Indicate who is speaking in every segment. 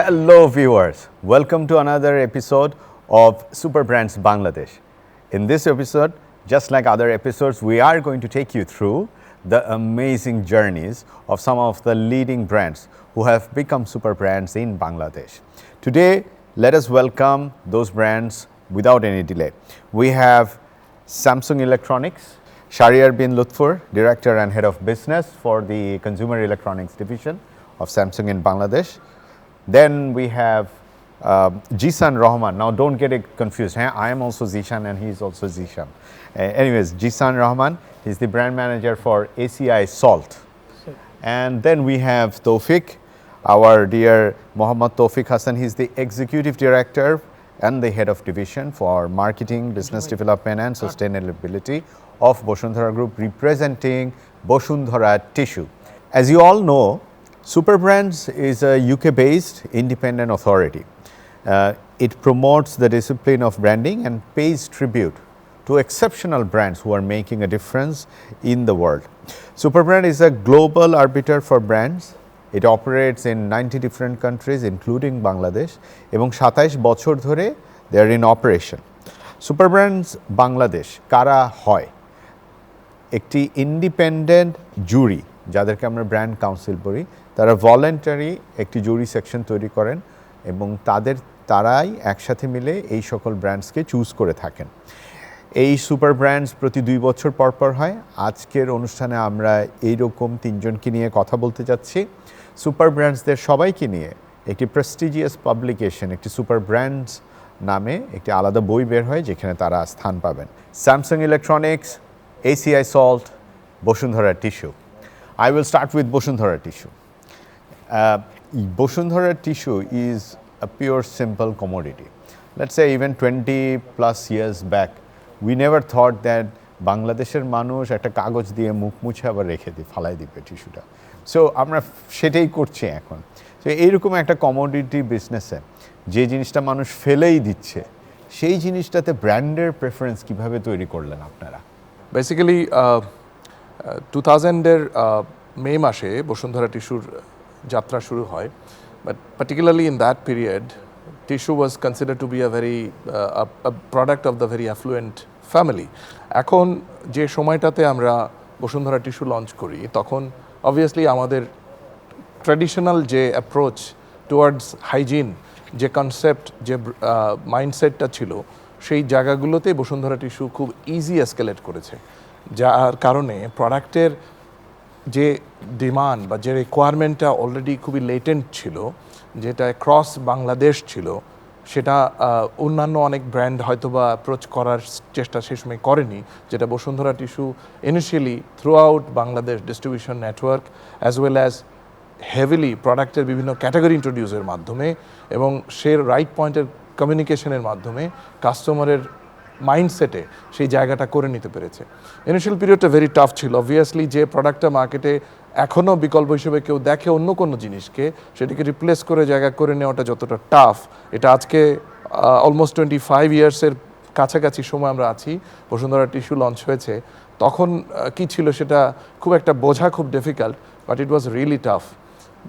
Speaker 1: Hello viewers, welcome to another episode of Superbrands Bangladesh. In this episode, just like other episodes, we are going to take you through the amazing journeys of some of the leading brands who have become super brands in Bangladesh. Today, let us welcome those brands without any delay. We have Samsung Electronics, Shahriar Bin Lutfor, Director and Head of Business for the Consumer Electronics Division of Samsung in Bangladesh. Then we have Jisan Rahman. Now don't get it confused. I am also Zeeshan and he is also Zeeshan. Anyways, Jisan Rahman, he's the brand manager for ACI Salt. And then we have Towfique, our dear Mohammad Towfique Hasan. He's the executive director and the head of division for marketing, business development and sustainability of Bashundhara Group, representing Bashundhara Tissue. As you all know, Superbrands is a UK-based independent authority. It promotes the discipline of branding and pays tribute to exceptional brands who are making a difference in the world. Superbrand is a global arbiter for brands. It operates in 90 different countries, including Bangladesh, এবং 27 বছর ধরে they are in operation. Superbrands Bangladesh কারা হয়? একটি independent জুরি, যাদেরকে আমরা brand council বলি, তারা ভলান্টারি একটি জুরি সেকশন তৈরি করেন এবং তারাই একসাথে মিলে এই সকল ব্র্যান্ডসকে চুজ করে থাকেন। এই সুপার ব্র্যান্ডস প্রতি 2 বছর পর হয়। আজকের অনুষ্ঠানে আমরা এইরকম তিনজনকে নিয়ে কথা বলতে যাচ্ছি। সুপার ব্র্যান্ডসদের সবাইকে নিয়ে একটি প্রেস্টিজিয়াস পাবলিকেশন, একটি সুপার ব্র্যান্ডস নামে একটি আলাদা বই বের হয়, যেখানে তারা স্থান পাবেন। Samsung electronics, ACI Salt, Bashundhara Tissue. I will start with Bashundhara Tissue. Bashundhara Tissue is a pure simple commodity. Let's say even 20 plus years back, we never thought that বাংলাদেশের মানুষ একটা কাগজ দিয়ে মুখ মুছে আবার রেখে দিয়ে ফালাই দিবে টিস্যুটা। সো আমরা সেটাই করছি এখন। তো এইরকম একটা কমোডিটি বিজনেসে যে জিনিসটা মানুষ ফেলেই দিচ্ছে, সেই জিনিসটাতে ব্র্যান্ডের প্রেফারেন্স কিভাবে তৈরি করলেন আপনারা?
Speaker 2: বেসিক্যালি 2000-এর মে মাসে বসুন্ধরা টিস্যুর যাত্রা শুরু হয়, but particularly in that period tissue was consider to be a very product of the very effluent family. এখন যে সময়টাতে আমরা বসুন্ধরা টিস্যু লঞ্চ করি, তখন অবভিয়াসলি আমাদের ট্র্যাডিশনাল যে অ্যাপ্রোচ টুয়ার্ডস হাইজিন, যে কনসেপ্ট, যে মাইন্ডসেটটা ছিল, সেই জায়গাগুলোতে বসুন্ধরা টিস্যু খুব ইজি এসকেলেট করেছে, যার কারণে প্রোডাক্টের যে ডিমান্ড বা যে রিকোয়ারমেন্টটা অলরেডি খুবই লেটেন্ট ছিল, যেটা ক্রস বাংলাদেশ ছিল, সেটা অন্যান্য অনেক ব্র্যান্ড হয়তো বা অ্যাপ্রোচ করার চেষ্টা সে সময় করেনি, যেটা Bashundhara tissue initially through out Bangladesh distribution network as well as heavily প্রোডাক্টের বিভিন্ন ক্যাটাগরি ইন্ট্রোডিউসের মাধ্যমে এবং সে রাইট পয়েন্টের কমিউনিকেশনের মাধ্যমে কাস্টমারের মাইন্ডসেটে সেই জায়গাটা করে নিতে পেরেছে। ইনিশিয়াল পিরিয়ডটা ভেরি টাফ ছিল। অবভিয়াসলি যে প্রোডাক্টটা মার্কেটে এখনও বিকল্প হিসেবে কেউ দেখে অন্য কোনো জিনিসকে, সেটাকে রিপ্লেস করে জায়গা করে নেওয়াটা যতটা টাফ, এটা আজকে অলমোস্ট 25 ইয়ার্সের কাছাকাছি সময় আমরা আছি, বসুন্ধরা টিস্যু লঞ্চ হয়েছে, তখন কি ছিল সেটা খুব একটা বোঝা খুব difficult, but it was really tough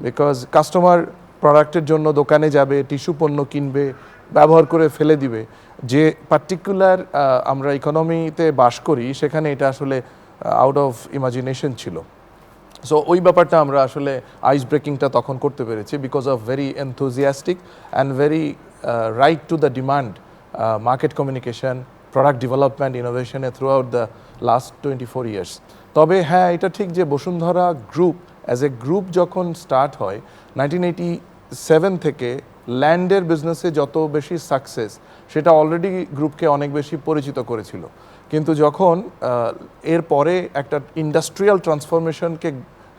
Speaker 2: because customer প্রোডাক্টের জন্য দোকানে যাবে, টিস্যু পণ্য কিনবে, ব্যবহার করে ফেলে দিবে। যে পার্টিকুলার আমরা ইকোনমিতে বাস করি, সেখানে এটা আসলে আউট অফ ইমাজিনেশন ছিল। সো ওই ব্যাপারটা আমরা আসলে আইস ব্রেকিংটা তখন করতে পেরেছি because of very enthusiastic and very right to the demand market communication, product development, ইনোভেশনে throughout the last 24 years. তবে হ্যাঁ, এটা ঠিক যে Bashundhara group as a group যখন স্টার্ট হয় 1987 থেকে, ল্যান্ডের বিজনেসে যত বেশি সাকসেস, সেটা অলরেডি গ্রুপকে অনেক বেশি পরিচিত করেছিল। কিন্তু যখন এরপরে একটা ইন্ডাস্ট্রিয়াল ট্রান্সফরমেশনকে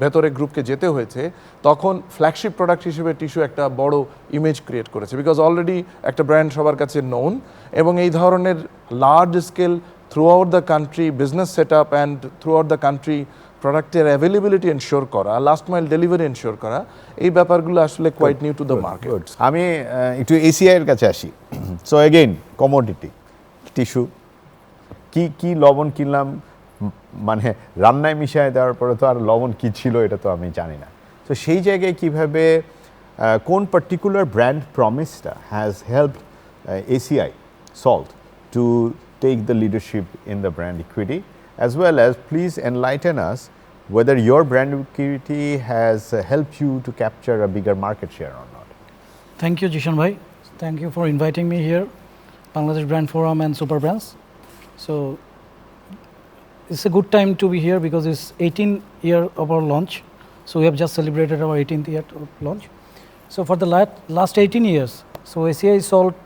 Speaker 2: ভেতরে গ্রুপকে যেতে হয়েছে, তখন ফ্ল্যাগশিপ প্রোডাক্ট হিসেবে টিস্যু একটা বড় ইমেজ ক্রিয়েট করেছে, বিকজ অলরেডি একটা ব্র্যান্ড সবার কাছে নোন, এবং এই ধরনের large scale throughout the country business set up and throughout the country প্রোডাক্টের অ্যাভেলেবিলিটি এনশিওর করা, লাস্ট মাইল ডেলিভারি এনশিওর করা, এই ব্যাপারগুলো আসলে quite new to the market.
Speaker 1: আমি একটু ACI এর কাছে আসি। সো এগেইন কমোডিটি টিস্যু, কি লবণ কিনলাম, মানে রান্নায় মিশিয়ে দেওয়ার পরে তো আর লবণ কী ছিল এটা তো আমি জানি না। তো সেই জায়গায় কিভাবে কোন particular brand promise-টা has helped ACI Salt to take the leadership in the brand equity, as well as please enlighten us whether your brand equity has helped you to capture a bigger market share or not.
Speaker 3: Thank you, Jisan bhai. Thank you for inviting me here, Bangladesh Brand Forum and Superbrands. So it's a good time to be here because it's 18th year of our launch. So we have just celebrated our 18th year of launch. So for the last 18 years, so ACI Salt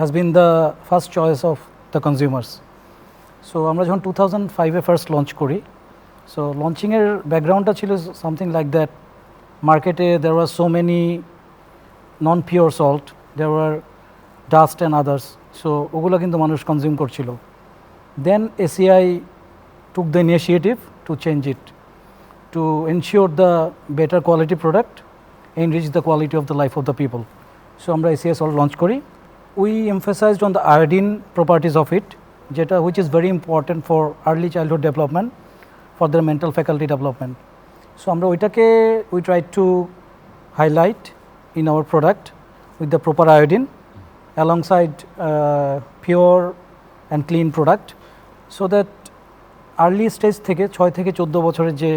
Speaker 3: has been the first choice of the consumers. So আমরা যখন 2005-এ first launch করি, so লঞ্চিংয়ের ব্যাকগ্রাউন্ডটা ছিল something like that, মার্কেটে there were so many non pure salt, there were dust and others, so ওগুলো কিন্তু মানুষ কনজিউম করছিল। দেন ACI took the initiative to change it, to ensure the better quality product, enrich the quality of the life of the people. So আমরা ACI Salt launch করি। We emphasized on the iodine properties of it, যেটা which is very important for early childhood development, for their mental faculty development. So আমরা ওইটাকে we tried to highlight in our product with the proper iodine alongside pure and clean product, so that early stage থেকে 6 থেকে 14 বছরের যে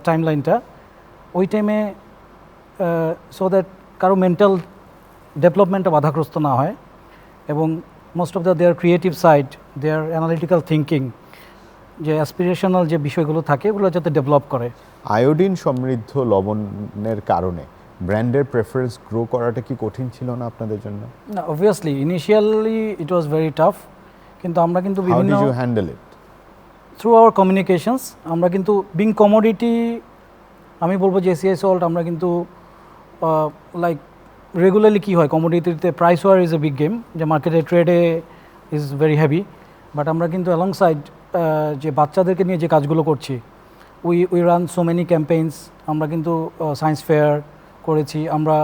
Speaker 3: টাইমলাইনটা, ওই টাইমে so that কারো মেন্টাল ডেভেলপমেন্টটা বাধাগ্রস্ত না হয় এবং most of their creative side, their analytical thinking, যে অ্যাসপিরেশনাল যে বিষয়গুলো থাকে ওগুলো যাতে ডেভেলপ করে।
Speaker 1: আয়োডিন সমৃদ্ধ লবণের কারণে ব্র্যান্ডের প্রেফারেন্স গ্রো করাটা কি কঠিন ছিল না আপনাদের জন্য?
Speaker 3: না, obviously initially it was very tough, কিন্তু আমরা কিন্তু বিভিন্ন
Speaker 1: how did you handle it?
Speaker 3: Through our communications. আমরা কিন্তু বিং কমোডিটি, আমি বলবো যে ACI Salt আমরা কিন্তু লাইক রেগুলারলি কী হয় কমোডিটিতে price war is a big game, যে মার্কেটে ট্রেডে ইজ ভেরি হেভি, বাট আমরা কিন্তু অ্যালংসাইড যে বাচ্চাদেরকে নিয়ে যে কাজগুলো করছি, we run so many campaigns. আমরা কিন্তু সায়েন্স ফেয়ার করেছি, আমরা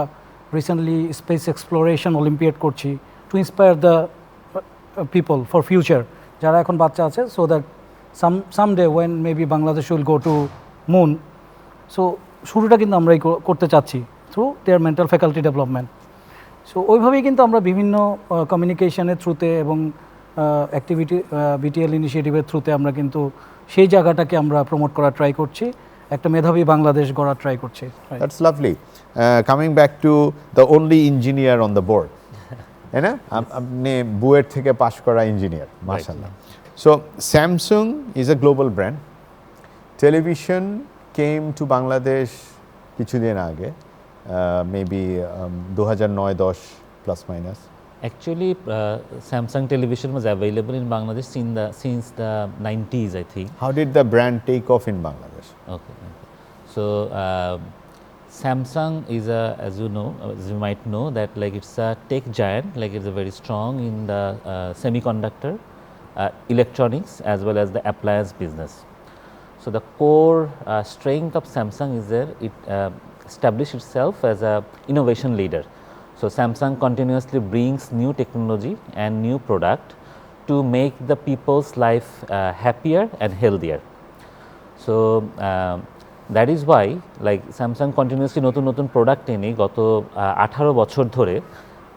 Speaker 3: রিসেন্টলি স্পেস এক্সপ্লোরেশন অলিম্পিয়াড করছি to inspire the people for future, যারা এখন বাচ্চা আছে, so that someday when maybe Bangladesh will go to moon. So শুরুটা কিন্তু আমরাই করতে চাচ্ছি through their mental faculty development. So ওইভাবেই কিন্তু আমরা বিভিন্ন কমিউনিকেশনের থ্রুতে এবং অ্যাক্টিভিটি বিটিএল ইনিশিয়েটিভের থ্রুতে আমরা কিন্তু সেই জায়গাটাকে আমরা প্রমোট করার ট্রাই করছি, একটা মেধাবী বাংলাদেশ গড়ার ট্রাই করছি।
Speaker 1: That's lovely. Coming back to the only engineer on the board, তাই না? আপনি বুয়েট থেকে পাশ করা ইঞ্জিনিয়ার, মাশাআল্লাহ। So Samsung is a global brand. Television came to Bangladesh কিছুদিন আগে, maybe 2009-10 plus minus.
Speaker 4: Actually, Samsung television was available in Bangladesh since the 90s, I think.
Speaker 1: How did the brand take off in Bangladesh?
Speaker 4: Okay. So Samsung is as you know, as you might know, that like it's a tech giant, like it's a very strong in the semiconductor, electronics, as well as the appliance business. So the core strength of Samsung is that it established itself as a innovation leader. So Samsung continuously brings new technology and new product to make the people's life happier and healthier. So that is why like Samsung continuously নতুন product এনে গত 18 বছর ধরে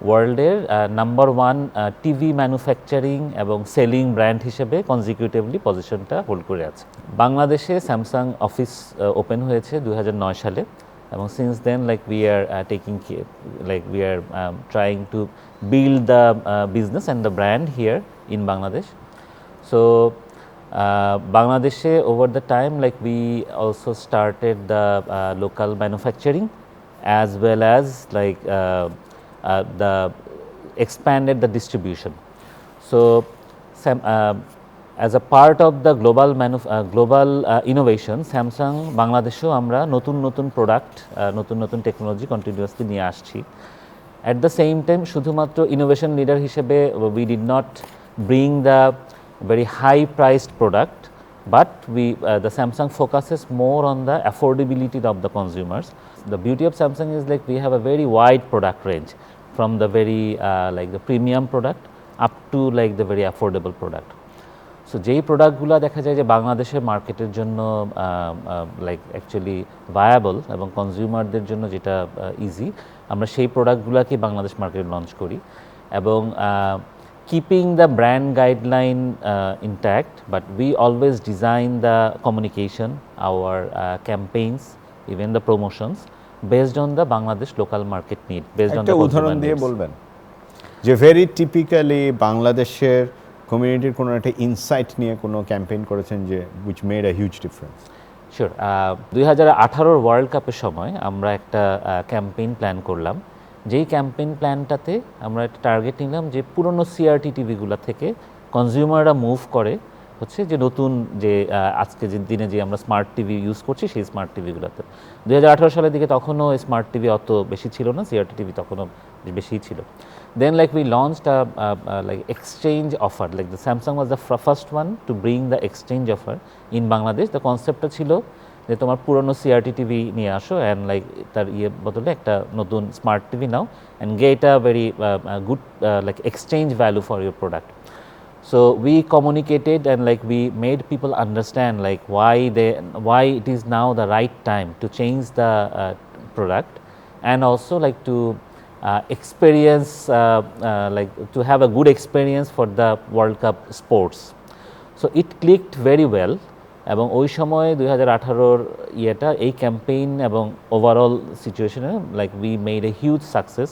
Speaker 4: ওয়ার্ল্ডের number 1 TV manufacturing এবং selling brand হিসেবে consecutively পজিশনটা hold করে আছে। বাংলাদেশে স্যামসাং অফিস ওপেন হয়েছে 2009 সালে, এবং since then like we are taking care, like we are trying to build the business and the brand here in Bangladesh. So Bangladesh over the time like we also started the local manufacturing as well as like the expanded the distribution. So as a part of the global innovation, Samsung বাংলাদেশেও আমরা নতুন product, নতুন technology continuously নিয়ে আসছি। At the same time শুধুমাত্র innovation leader হিসেবে we did not bring the very high priced product, but the Samsung focuses more on the affordability of the consumers. The beauty of Samsung is like we have a very wide product range, from the very like the premium product up to like the very affordable product. So যেই প্রোডাক্টগুলো দেখা যায় যে বাংলাদেশের মার্কেটের জন্য like actually viable এবং কনজিউমারদের জন্য যেটা ইজি, আমরা সেই প্রোডাক্টগুলোকে বাংলাদেশ মার্কেটে লঞ্চ করি এবং keeping the brand guideline intact, but we always design the communication, our campaigns, even the promotions based on the Bangladesh local market need, based on the
Speaker 1: একটা
Speaker 4: consumer
Speaker 1: উদাহরণ দিয়ে
Speaker 4: needs.
Speaker 1: বলবেন যে ভেরি টিপিক্যালি বাংলাদেশের কমিউনিটির কোনো একটা ইনসাইট নিয়ে কোনো ক্যাম্পেইন করেছেন যে which made a huge difference?
Speaker 4: Sure, 2018 world কাপের সময় আমরা একটা ক্যাম্পেইন প্ল্যান করলাম, যেই ক্যাম্পেইন প্ল্যানটাতে আমরা একটা টার্গেট নিলাম যে পুরনো সিআরটি টিভিগুলো থেকে কনজিউমাররা মুভ করে হচ্ছে যে নতুন যে আজকে যে দিনে যে আমরা স্মার্ট টিভি ইউজ করছি সেই স্মার্ট টিভিগুলোতে। 2018 সালের দিকে তখনও স্মার্ট টিভি অত বেশি ছিল না, সিআরটি টিভি তখনও বেশিই ছিল। Then like we launched a like exchange offer, like the Samsung was the first one to bring the exchange offer in Bangladesh. The concept ছিল যে তোমার পুরনো সিআরটি টিভি নিয়ে আসো অ্যান্ড লাইক তার বদলে একটা নতুন smart TV now and get a very good like exchange value for your product. So we communicated and like we made people understand like why it is now the right time to change the product and also like to experience like to have a good experience for the World Cup sports. So it clicked very well এবং ওই সময় 2018 ইয়েটা এই campaign এবং overall সিচুয়েশনে like we made a huge success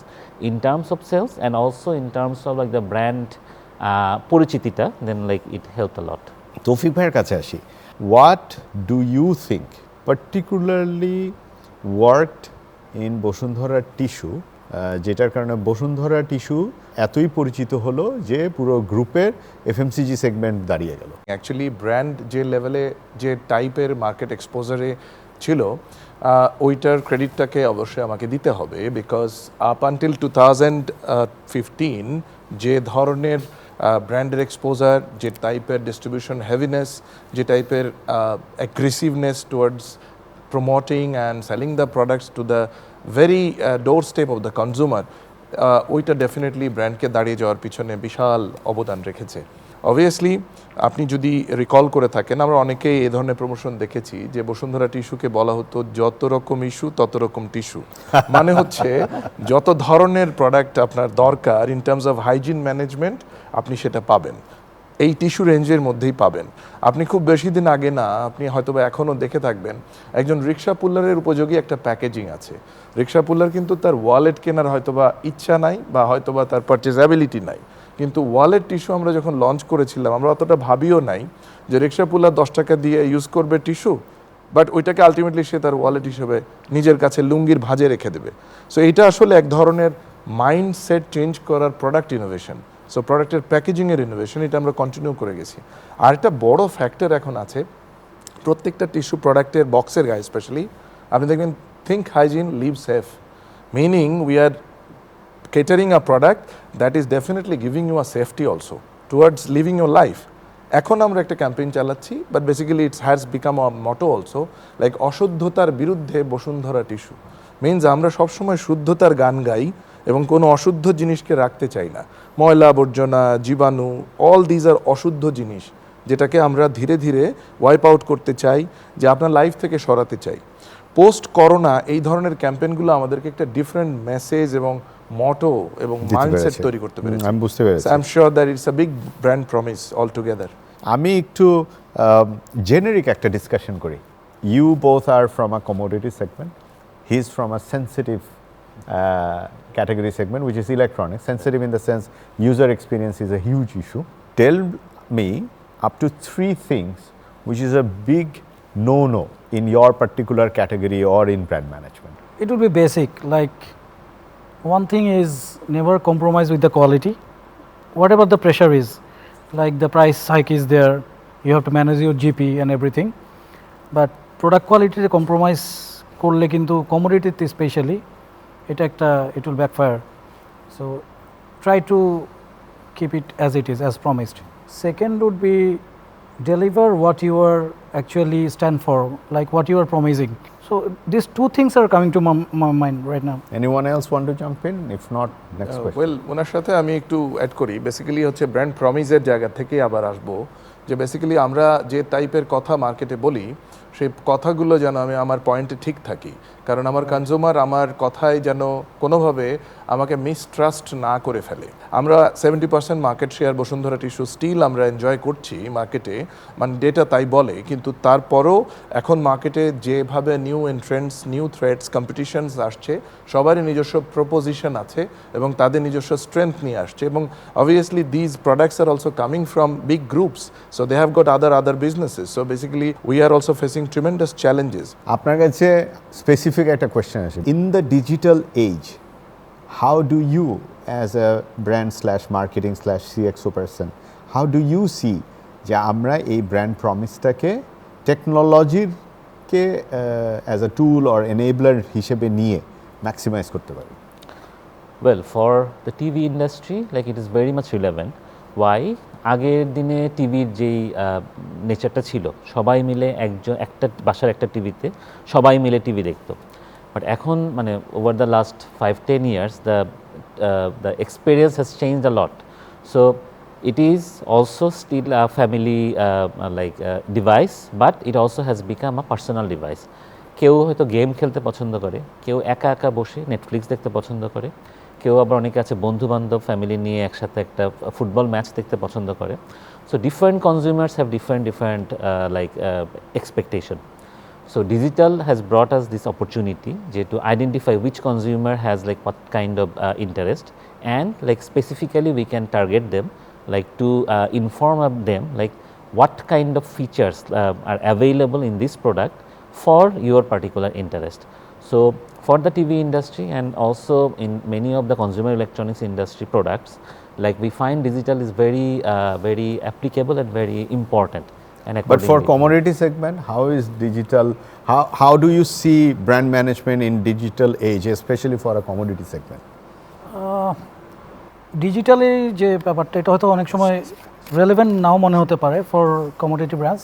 Speaker 4: in terms of sales and also in terms of like the brand পরিচিতিটা, then like it help a lot.
Speaker 1: Toufiq ভাইয়ের কাছে আসি, what do you think particularly worked in Bashundhara tissue, যেটার কারণে Bashundhara tissue এতই পরিচিত হলো যে পুরো গ্রুপের এফএমসিজি সেগমেন্ট দাঁড়িয়ে গেল?
Speaker 2: অ্যাকচুয়ালি ব্র্যান্ড যে লেভেলে যে টাইপের মার্কেট এক্সপোজারে ছিল ওইটার ক্রেডিটটাকে অবশ্যই আমাকে দিতে হবে, বিকজ আপ আনটিল 2015 যে ধরনের ব্র্যান্ডের এক্সপোজার, যে টাইপের ডিস্ট্রিবিউশন হেভিনেস, যে টাইপের aggressiveness towards promoting and selling the products to the very door step of the consumer, ওইটা ডেফিনেটলি ব্র্যান্ডকে দাঁড়িয়ে যাওয়ার পিছনে বিশাল অবদান রেখেছে। অবভিয়াসলি আপনি যদি রিকল করে থাকেন, আমরা অনেকেই এই ধরনের প্রমোশন দেখেছি যে বসুন্ধরা টিস্যুকে বলা হতো যত রকম ইস্যু তত রকম টিস্যু, মানে হচ্ছে যত ধরনের প্রোডাক্ট আপনার দরকার in terms of hygiene management আপনি সেটা পাবেন এই টিস্যু রেঞ্জের মধ্যেই পাবেন। আপনি খুব বেশি দিন আগে না, আপনি হয়তোবা এখনও দেখে থাকবেন একজন রিক্সা পুলারের উপযোগী একটা প্যাকেজিং আছে। রিক্সা পুলার কিন্তু তার ওয়ালেট কেনার হয়তোবা ইচ্ছা নাই বা হয়তোবা তার পারচেজেবিলিটি নাই, কিন্তু ওয়ালেট টিস্যু আমরা যখন লঞ্চ করেছিলাম আমরা অতটা ভাবিও নাই যে রিক্সা পুলার 10 টাকা দিয়ে ইউজ করবে টিস্যু, বাট ওইটাকে আলটিমেটলি সে তার ওয়ালেট হিসেবে নিজের কাছে লুঙ্গির ভাঁজে রেখে দেবে। সো এইটা আসলে এক ধরনের মাইন্ডসেট চেঞ্জ করার প্রোডাক্ট ইনোভেশন। সো প্রোডাক্টের প্যাকেজিংয়ের ইনোভেশন এটা আমরা কন্টিনিউ করে গেছি। আর একটা বড় ফ্যাক্টর এখন আছে প্রত্যেকটা টিস্যু প্রোডাক্টের বক্সের গায়ে স্পেশালি আপনি দেখবেন think hygiene live safe, meaning we are catering a product that is definitely giving you a safety also towards living your life. এখন আমরা একটা ক্যাম্পেইন চালাচ্ছি, but basically it's has become a motto also, like অশুদ্ধতার বিরুদ্ধে Bashundhara tissue. Means আমরা সবসময় শুদ্ধতার গান গাই এবং কোনো অশুদ্ধ জিনিসকে রাখতে চাই না। ময়লা আবর্জনা, জীবাণু, অল দিজ আর অশুদ্ধ জিনিস, যেটাকে আমরা ধীরে ধীরে ওয়াইপ আউট করতে চাই, যে আপনার লাইফ থেকে সরাতে চাই। পোস্ট করোনা এই ধরনের ক্যাম্পেইনগুলো আমাদেরকে একটা ডিফারেন্ট মেসেজ এবং মটো এবং মাইন্ডসেট তৈরি করতে পেরেছে।
Speaker 1: আমি বুঝতে পেরেছি।
Speaker 2: I am sure that it's a big brand promise all together.
Speaker 1: আমি একটু জেনারিক একটা ডিসকাশন করি। You both are from a commodity segment, he is from a sensitive category segment, which is electronics. Sensitive in the sense user experience is a huge issue. Tell me up to 3 things which is a big no-no in your particular category or in brand management.
Speaker 3: It will be basic, like one thing is never compromise with the quality. Whatever the pressure is, like the price hike is there, you have to manage your GP and everything. But product quality compromise korle kintu commodity especially it will backfire. So try to keep it as it is, as promised. Second would be deliver what you are actually stand for, like what you are promising. So these 2 things are coming to my mind right now.
Speaker 1: Anyone else want to jump in? If not, next question.
Speaker 2: Well ওনার সাথে আমি একটু add করি। Basically হচ্ছে brand প্রমিসের জায়গা থেকে আবার আসবো যে বেসিক্যালি আমরা যে টাইপের কথা মার্কেটে বলি সেই কথাগুলো যেন আমি আমার পয়েন্টে ঠিক থাকি, কারণ আমার কনজিউমার আমার কথায় যেন কোনোভাবে আমাকে মিসট্রাস্ট না করে ফেলে। আমরা 70% market share Bashundhara tissue still আমরা এনজয় করছি মার্কেটে, মানে ডেটা তাই বলে, কিন্তু তারপরও এখন মার্কেটে যেভাবে নিউ এন্ট্রেন্টস, নিউ থ্রেটস, কম্পিটিশনস আসছে, সবারই নিজস্ব প্রপোজিশন আছে এবং তাদের নিজস্ব স্ট্রেংথ নিয়ে আসছে, এবং obviously these products are also coming from big groups, so they have got other businesses, so basically we are also facing tremendous challenges.
Speaker 1: আপনার কাছে স্পেসিফিক একটা কোয়েশ্চেন আছে, in the digital age how do you as a brand slash marketing slash CXO person, how do you see যে আমরা এই brand প্রমিসটাকে টেকনোলজিকে as a tool or enabler হিসেবে নিয়ে ম্যাক্সিমাইজ করতে পারি?
Speaker 4: Well, for the TV industry, like it is very much relevant. Why? আগের দিনে টিভির যেই নেচারটা ছিল, সবাই মিলে একটা বাসার একটা টিভিতে সবাই মিলে টিভি দেখতো, বাট এখন মানে over the last 5-10 years the experience has changed a lot. So it is also still a family device, but it also has become a personal device. কেউ হয়তো গেম খেলতে পছন্দ করে, কেউ একা একা বসে নেটফ্লিক্স দেখতে পছন্দ করে, কেউ আবার অনেকে আছে বন্ধু বান্ধব ফ্যামিলি নিয়ে একসাথে একটা ফুটবল ম্যাচ দেখতে পছন্দ করে। So different consumers have different expectation. So digital has brought us this opportunity to identify which consumer has like what kind of interest, and like specifically we can target them, like to inform of them like what kind of features are available in this product for your particular interest. So for the TV industry and also in many of the consumer electronics industry products, like we find digital is very applicable and very important.
Speaker 1: But for commodity segment, how is digital, how do you see brand management in digital age, especially for a commodity segment?
Speaker 3: Digitally যে ব্যাপারটা, এটা হয়তো অনেক সময় relevant নাও মনে হতে পারে for commodity brands,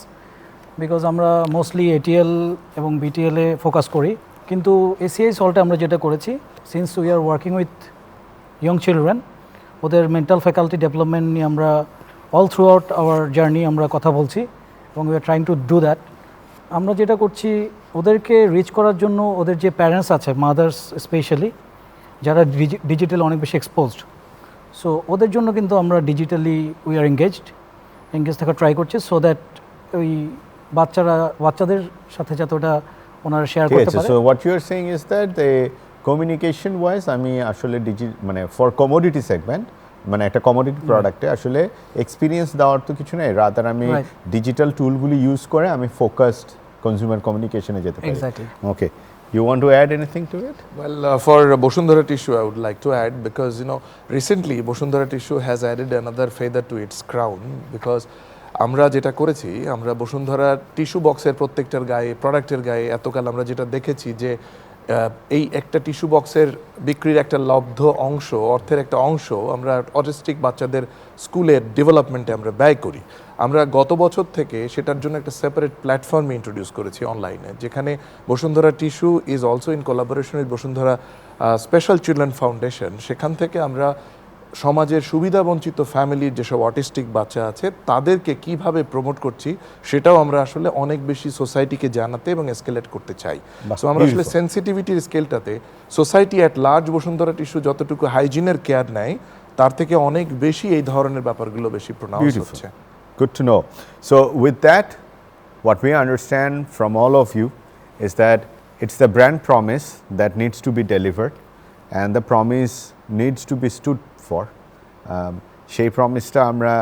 Speaker 3: because আমরা মোস্টলি এটিএল এবং বিটিএলে ফোকাস করি, কিন্তু এসিআই সল্টে আমরা যেটা করেছি, since we are working with young children, ওদের মেন্টাল ফ্যাকাল্টি ডেভেলপমেন্ট নিয়ে আমরা all through out hour journey আমরা কথা বলছি এবং we are trying to do that. আমরা যেটা করছি, ওদেরকে রিচ করার জন্য ওদের যে প্যারেন্টস আছে, মাদার্স স্পেশালি, যারা ডিজিটাল অনেক বেশি এক্সপোজড, সো ওদের জন্য কিন্তু আমরা ডিজিটালি উই আর এঙ্গেজ থাকা ট্রাই করছি, সো দ্যাট ওই বাচ্চাদের সাথে যাতে ওটা ওনারা শেয়ার করতে পারে।
Speaker 1: So what you are saying is that the communication wise আমি আসলে মানে ফর কমোডিটি সেগমেন্ট, মানে একটা কমোডিটি প্রোডাক্টে আসলে এক্সপিরিয়েন্স দেওয়ার তো কিছু নেই, রাদার আমি ডিজিটাল টুলগুলি ইউজ করে আমি ফোকাসড কনজিউমার কমিউনিকেশনে যেতে পারি।
Speaker 3: Exactly.
Speaker 1: Okay, you want to add anything to it?
Speaker 2: Well, for Bashundhara Tissue, I would like to add, because recently Bashundhara Tissue has added another feather to its crown, because আমরা যেটা করেছি, আমরা Bashundhara tissue বক্সের প্রত্যেকটার গায়ে, প্রোডাক্টের গায়ে এতকাল আমরা যেটা দেখেছি যে এই একটা টিস্যু বক্সের বিক্রির একটা লব্ধ অংশ, অর্থের একটা অংশ আমরা অটিস্টিক বাচ্চাদের স্কুলের ডেভেলপমেন্টে আমরা ব্যয় করি। আমরা গত বছর থেকে সেটার জন্য একটা সেপারেট প্ল্যাটফর্ম ইন্ট্রোডিউস করেছি অনলাইনে, যেখানে Bashundhara tissue is also in collaboration with Bashundhara special children foundation. সেখান থেকে আমরা সমাজের সুবিধাবঞ্চিত ফ্যামিলির যেসব অটিস্টিক বাচ্চা আছে তাদেরকে কিভাবে প্রমোট করছি সেটাও আমরা আসলে অনেক বেশি সোসাইটিকে জানাতে এবং এসকেলেট করতে চাই। সো আমরা আসলে সেন্সিটিভিটির স্কেলটাতে society at large Bashundhara tissue যতটুকু হাইজিনের কেয়ার নেয় তার থেকে অনেক বেশি এই ধরনের ব্যাপারগুলো বেশি প্রোনাউন্স হচ্ছে।
Speaker 1: Good to know. So with that, what we understand from all of you is that it's the brand promise that needs to be delivered, and the promise needs to be stood for. সেই প্রমিসটা আমরা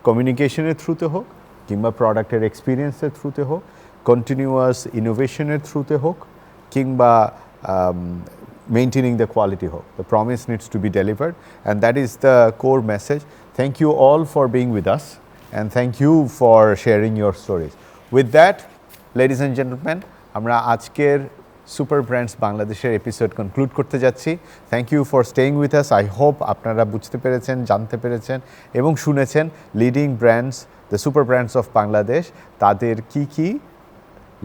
Speaker 1: কমিউনিকেশনের থ্রুতে হোক কিংবা প্রোডাক্টের এক্সপিরিয়েন্সের থ্রুতে হোক, continuous ইনোভেশনের থ্রুতে হোক কিংবা maintaining the quality hope. The promise needs to be delivered, and that is the core message. Thank you all for being with us, and thank you for sharing your stories. With that, ladies and gentlemen, আমরা আজকের super brands বাংলাদেশের episode conclude করতে যাচ্ছি। Thank you for staying with us. I hope আপনারা বুঝতে পেরেছেন, জানতে পেরেছেন এবং শুনেছেন leading brands, the super brands of Bangladesh, তাদের কি কি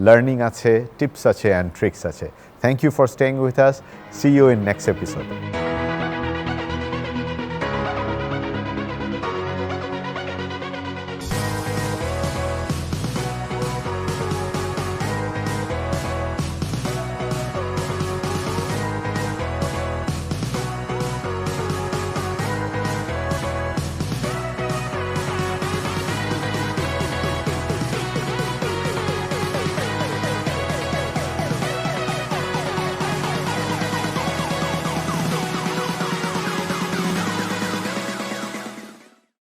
Speaker 1: লার্নিং আছে, টিপস আছে অ্যান্ড ট্রিক্স আছে। Thank you for staying with us. See you in next episode.